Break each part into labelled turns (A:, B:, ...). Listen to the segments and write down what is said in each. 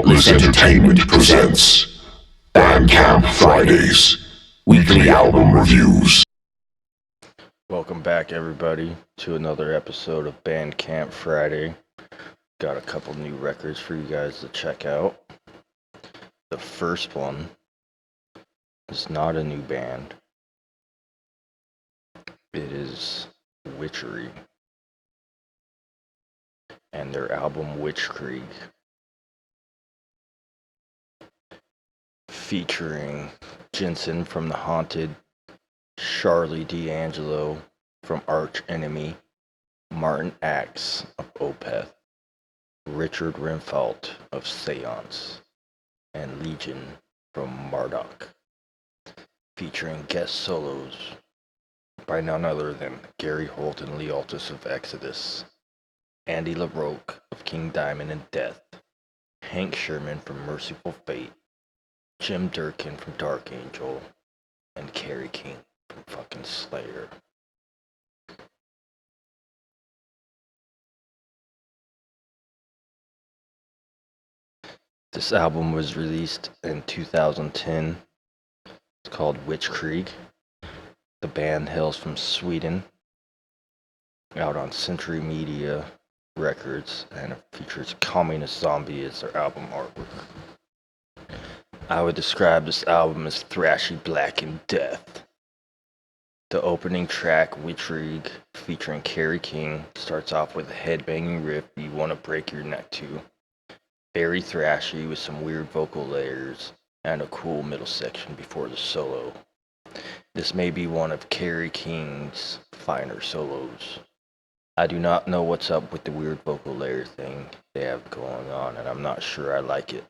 A: Relentless Entertainment presents Bandcamp Fridays, weekly album reviews.
B: Welcome back, everybody, to another episode of Bandcamp Friday. Got a couple new records for you guys to check out. The first one is not a new band. It is Witchery and their album Witchkrieg, featuring Jensen from The Haunted, Charlie D'Angelo from Arch Enemy, Martin Axe of Opeth, Richard Renfault of Seance, and Legion from Marduk, featuring guest solos by none other than Gary Holt and Lee Altus of Exodus, Andy LaRocque of King Diamond and Death, Hank Sherman from Merciful Fate, Jim Durkin from Dark Angel, and Kerry King from fucking Slayer. This album was released in 2010. It's called Witchkrieg. The band hails from Sweden, out on Century Media Records, and it features Communist Zombie as their album artwork. I would describe this album as thrashy black and death. The opening track, Witchkrieg, featuring Kerry King, starts off with a headbanging riff you want to break your neck to. Very thrashy with some weird vocal layers and a cool middle section before the solo. This may be one of Kerry King's finer solos. I do not know what's up with the weird vocal layer thing they have going on, and I'm not sure I like it.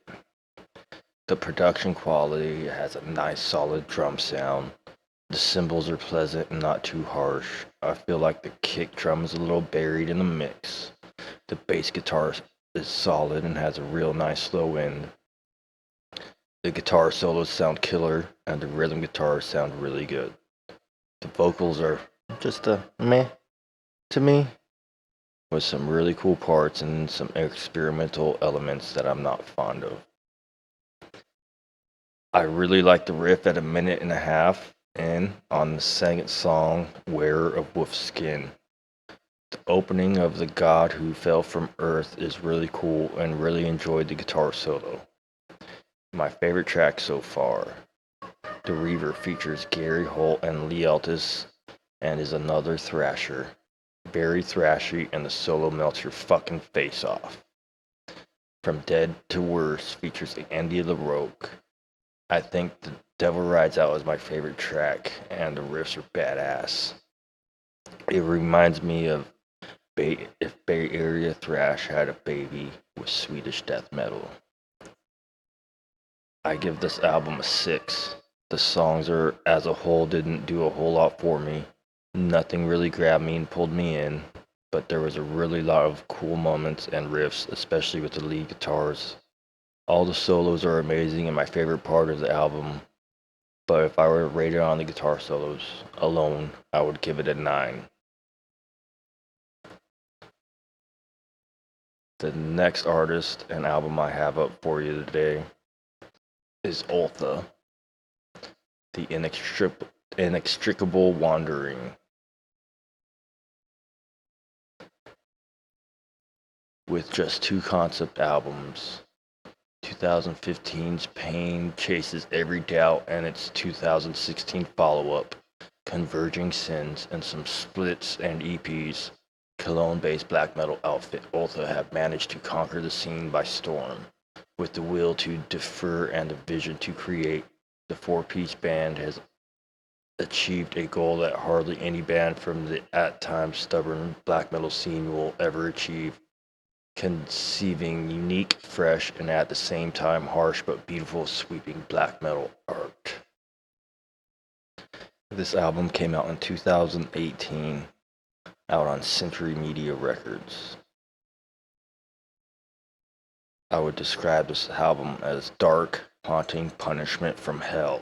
B: The production quality has a nice solid drum sound. The cymbals are pleasant and not too harsh. I feel like the kick drum is a little buried in the mix. The bass guitar is solid and has a real nice slow end. The guitar solos sound killer, and the rhythm guitars sound really good. The vocals are just a meh to me, with some really cool parts and some experimental elements that I'm not fond of. I really like the riff at a minute and a half in on the second song, Wearer of Wolf Skin. The opening of The God Who Fell from Earth is really cool, and really enjoyed the guitar solo. My favorite track so far. The Reaver features Gary Holt and Lee Altus and is another thrasher. Very thrashy, and the solo melts your fucking face off. From Dead to Worse features Andy LaRocque. I think The Devil Rides Out is my favorite track, and the riffs are badass. It reminds me of if Bay Area thrash had a baby with Swedish death metal. I give this album a 6. The songs as a whole didn't do a whole lot for me. Nothing really grabbed me and pulled me in, but there was a really lot of cool moments and riffs, especially with the lead guitars. All the solos are amazing and my favorite part of the album, but if I were to rate it on the guitar solos alone, I would give it a 9. The next artist and album I have up for you today is Ultha, The Inextricable Wandering. With just 2 concept albums, 2015's Pain Chases Every Doubt and its 2016 follow-up, Converging Sins, and some splits and EPs, Cologne-based black metal outfit Ultha have managed to conquer the scene by storm. With the will to defer and the vision to create, the 4-piece band has achieved a goal that hardly any band from the at times stubborn black metal scene will ever achieve, conceiving unique, fresh, and at the same time harsh but beautiful sweeping black metal art. This album came out in 2018, out on Century Media Records. I would describe this album as dark, haunting punishment from hell.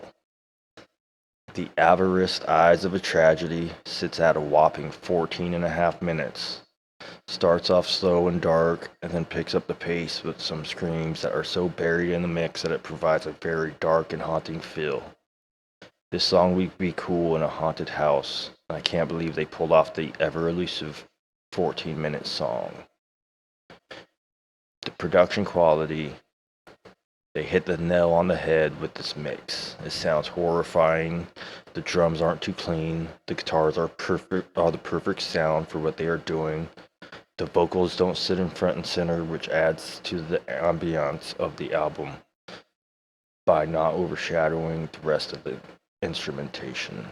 B: The Avariced Eyes of a Tragedy sits at a whopping 14.5 minutes. Starts off slow and dark, and then picks up the pace with some screams that are so buried in the mix that it provides a very dark and haunting feel. This song would be cool in a haunted house, and I can't believe they pulled off the ever elusive 14-minute song. The production quality, they hit the nail on the head with this mix. It sounds horrifying. The drums aren't too clean. The guitars are the perfect sound for what they are doing. The vocals don't sit in front and center, which adds to the ambiance of the album by not overshadowing the rest of the instrumentation.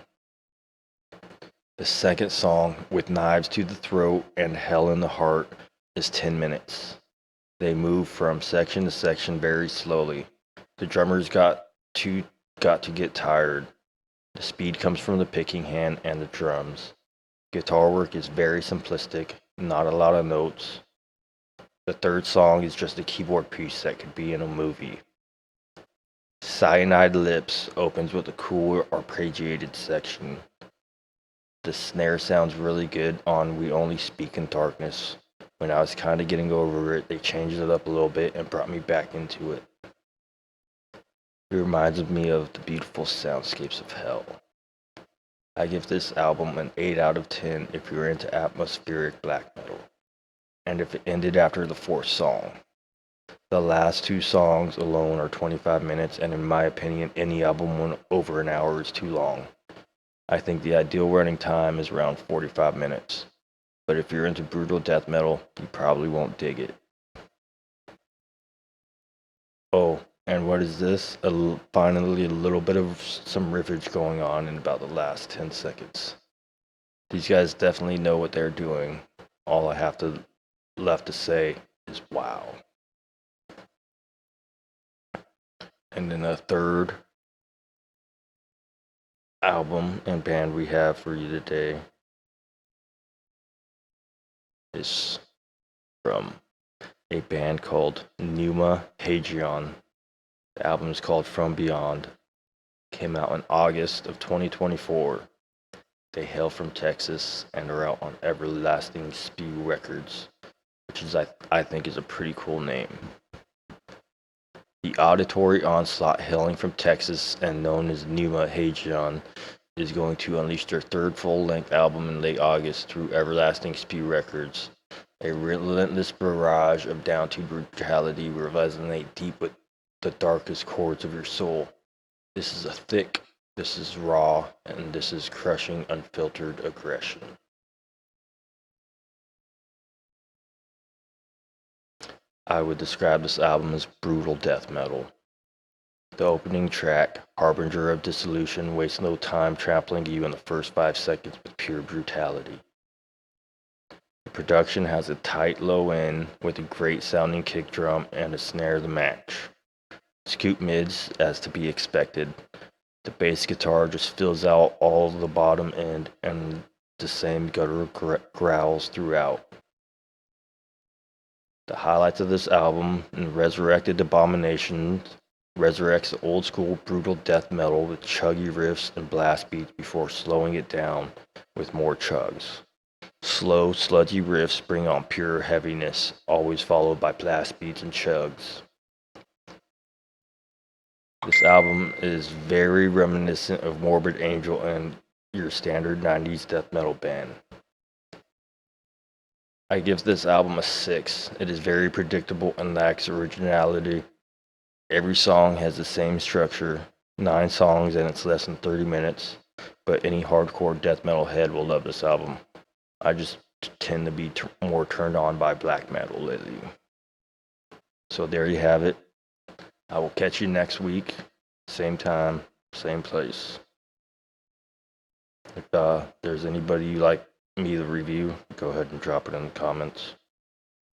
B: The second song, With Knives to the Throat and Hell in the Heart, is 10 minutes. They move from section to section very slowly. The drummers got to get tired. The speed comes from the picking hand and the drums. Guitar work is very simplistic, not a lot of notes. The third song is just a keyboard piece that could be in a movie. Cyanide Lips opens with a cool arpeggiated section. The snare sounds really good on We Only Speak in Darkness. When I was kind of getting over it, they changed it up a little bit and brought me back into it. It reminds me of the beautiful soundscapes of hell. I give this album an 8 out of 10 if you're into atmospheric black metal, and if it ended after the fourth song. The last two songs alone are 25 minutes, and in my opinion, any album over an hour is too long. I think the ideal running time is around 45 minutes. But if you're into brutal death metal, you probably won't dig it. Oh, and what is this? Finally, a little bit of some riffage going on in about the last 10 seconds. These guys definitely know what they're doing. All I have left to say is wow. And then the third album and band we have for you today is from a band called Pneuma Hagion. The album is called From Beyond. Came out in August of 2024. They hail from Texas and are out on Everlasting Spew Records, which is I think is a pretty cool name. The auditory onslaught hailing from Texas and known as Pneuma Hagion is going to unleash their third full-length album in late August through Everlasting Spew Records. A relentless barrage of down-to brutality will resonate deep with the darkest chords of your soul. This is thick, this is raw, and this is crushing, unfiltered aggression. I would describe this album as brutal death metal. The opening track, Harbinger of Dissolution, wastes no time trampling you in the first 5 seconds with pure brutality. The production has a tight low end with a great sounding kick drum and a snare to match. Scoop mids as to be expected. The bass guitar just fills out all the bottom end and the same gutter growls throughout. The highlights of this album, Resurrected Abomination, resurrects the old school brutal death metal with chuggy riffs and blast beats before slowing it down with more chugs. Slow, sludgy riffs bring on pure heaviness, always followed by blast beats and chugs. This album is very reminiscent of Morbid Angel and your standard 90s death metal band. I give this album a 6. It is very predictable and lacks originality. Every song has the same structure, 9 songs and it's less than 30 minutes, but any hardcore death metal head will love this album. I just tend to be more turned on by black metal lately. So there you have it. I will catch you next week, same time, same place. If there's anybody you'd like me to review, go ahead and drop it in the comments.